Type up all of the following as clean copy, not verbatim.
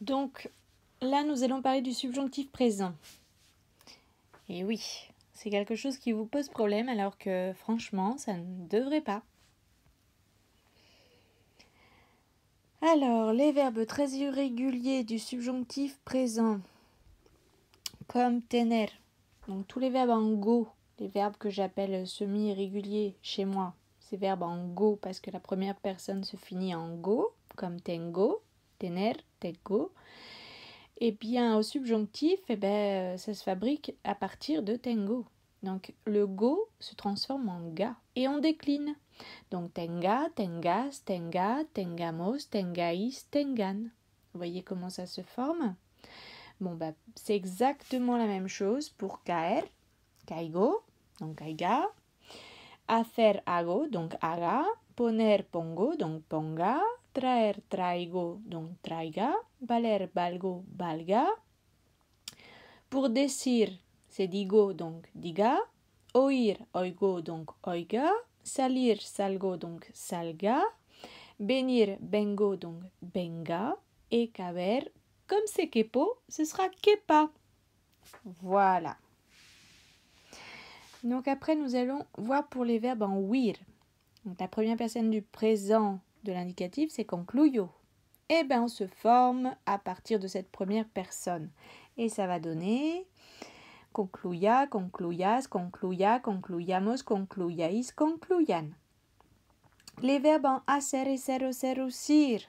Donc là, nous allons parler du subjonctif présent. Et oui, c'est quelque chose qui vous pose problème alors que franchement, ça ne devrait pas. Alors, les verbes très irréguliers du subjonctif présent, comme tener, donc tous les verbes en go, les verbes que j'appelle semi-irréguliers chez moi, ces verbes en go parce que la première personne se finit en go, comme tengo, tener, tengo. Et bien au subjonctif, ça se fabrique à partir de tengo. Donc le go se transforme en ga et on décline. Donc tenga, tengas, tenga, tengamos, tengais, tengan. Vous voyez comment ça se forme? Bon, c'est exactement la même chose pour caer, caigo, donc caiga, hacer hago, donc haga, poner pongo, donc ponga, traer traigo, donc traiga, valer valgo, valga. Pour decir, c'est digo, donc diga, oír, oigo, donc oiga, salir, salgo, donc salga, venir, vengo, donc venga, et caber, comme c'est quepo, ce sera quepa. Voilà. Donc après, nous allons voir pour les verbes en wir. Donc la première personne du présent de l'indicatif, c'est concluyo. Et on se forme à partir de cette première personne. Et ça va donner concluya, concluyas, concluya, concluyamos, concluyáis, concluyan. Les verbes en hacer et ser usir.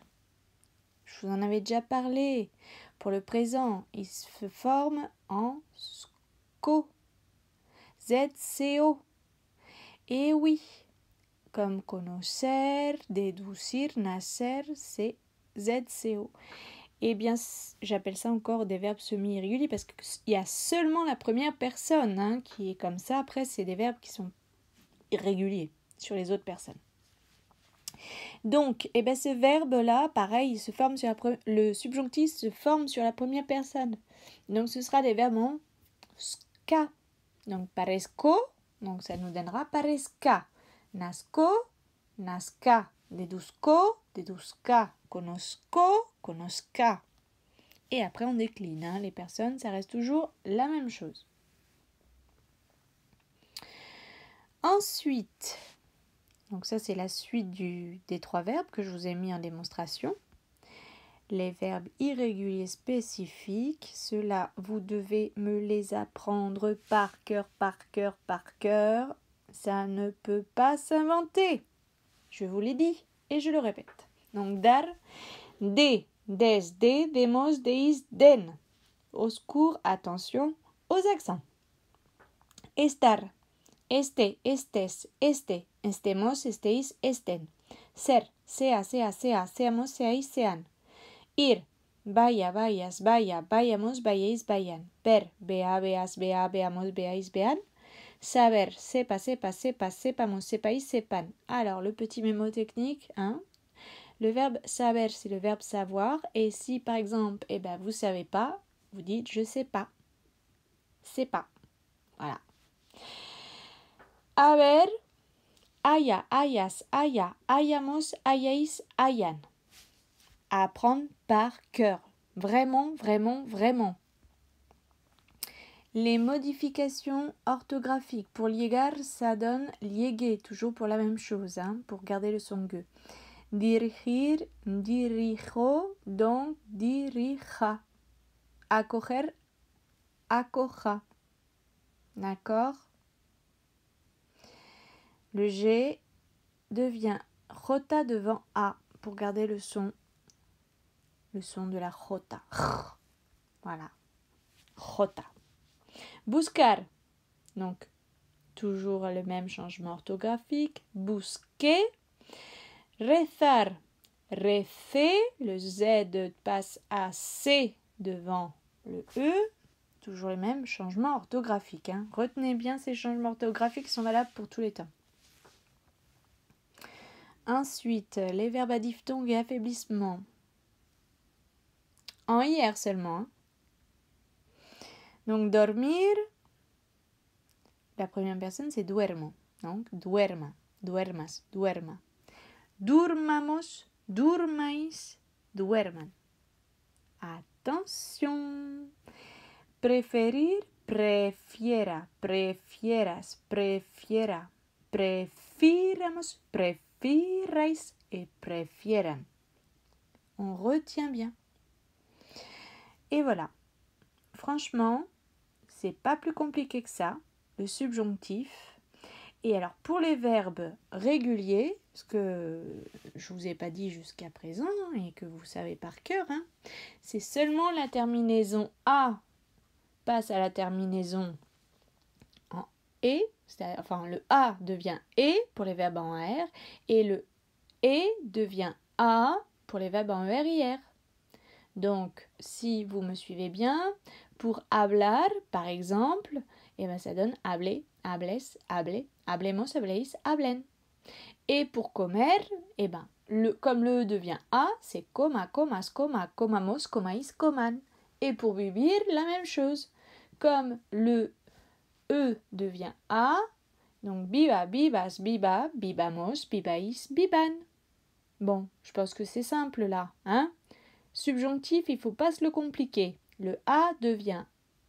Je vous en avais déjà parlé. Pour le présent, ils se forment en SCO. ZCO. Et oui, comme conocer, deducir, nacer, c'est ZCO. Eh bien, j'appelle ça encore des verbes semi-irréguliers parce qu'il y a seulement la première personne qui est comme ça. Après, c'est des verbes qui sont irréguliers sur les autres personnes. Donc, ce verbe-là, pareil, il se forme sur le subjonctif se forme sur la première personne. Donc, ce sera des verbes en ska. Donc, parezco, donc ça nous donnera parezca. Nasco, nasca. Deduzco, deduzca. Conozco, conozca. Et après, on décline. Les personnes, ça reste toujours la même chose. Ensuite, donc ça c'est la suite des trois verbes que je vous ai mis en démonstration. Les verbes irréguliers spécifiques, ceux-là, vous devez me les apprendre par cœur, par cœur, par cœur. Ça ne peut pas s'inventer. Je vous l'ai dit et je le répète. Donc, dar, de, des, de, demos, deis, den. Au secours, attention aux accents. Estar, este, estes, este, estemos, esteis, esten. Ser, sea, sea, sea, seamos, seáis, sean. Ir, vaya, vayas, vaya, vayamos, vayáis, vayan. Ver, vea, veas, vea, veamos, veáis, vean. Saber, sepa, sepa, sepa, sepamos, sepáis, sepan. Alors, le petit mémo technique, le verbe saber, c'est le verbe savoir. Et si, par exemple, vous savez pas, vous dites je sais pas. C'est pas. Voilà. Haber, haya, hayas, haya, hayamos, hayáis, hayan. À apprendre par cœur. Vraiment, vraiment, vraiment. Les modifications orthographiques. Pour liegar, ça donne lieguer, toujours pour la même chose, pour garder le son gueux. Dirigir, dirijo, donc dirija. Acoger, acoja. D'accord? Le G devient jota devant A pour garder le son de la jota. Voilà. Jota. Buscar. Donc, toujours le même changement orthographique. Busquer. Rezar. Rece. Le Z passe à C devant le E. Toujours les mêmes changements orthographiques. Retenez bien ces changements orthographiques qui sont valables pour tous les temps. Ensuite, les verbes à diphtongue et affaiblissement. En IR seulement. Donc, dormir. La première personne, c'est duermo. Donc, duerma, duermas, duerma. Durmamos, durmais, duerman. Attention. Preferir, prefiera, prefieras, prefiera, prefiramos, prefirais et prefieran. On retient bien. Et voilà. Franchement, c'est pas plus compliqué que ça, le subjonctif. Et alors pour les verbes réguliers, ce que je vous ai pas dit jusqu'à présent et que vous savez par cœur, c'est seulement la terminaison A passe à la terminaison en et, enfin le A devient et pour les verbes en AR et le et devient A pour les verbes en ER-IR. Donc si vous me suivez bien, pour hablar par exemple, ça donne hable, hables, hable, hablemos, habléis, hablen. Et pour comer, comme le E devient A, c'est coma, comas, coma, comamos, comais, coman. Et pour vivir, la même chose. Comme le E devient A, donc biba, bibas, biba, bibamos, bibaïs, biban. Bon, je pense que c'est simple là, Subjonctif, il ne faut pas se le compliquer. Le A devient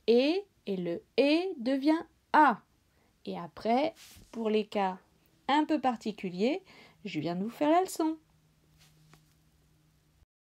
et le et devient A. Et après, pour les cas un peu particuliers, je viens de vous faire la leçon.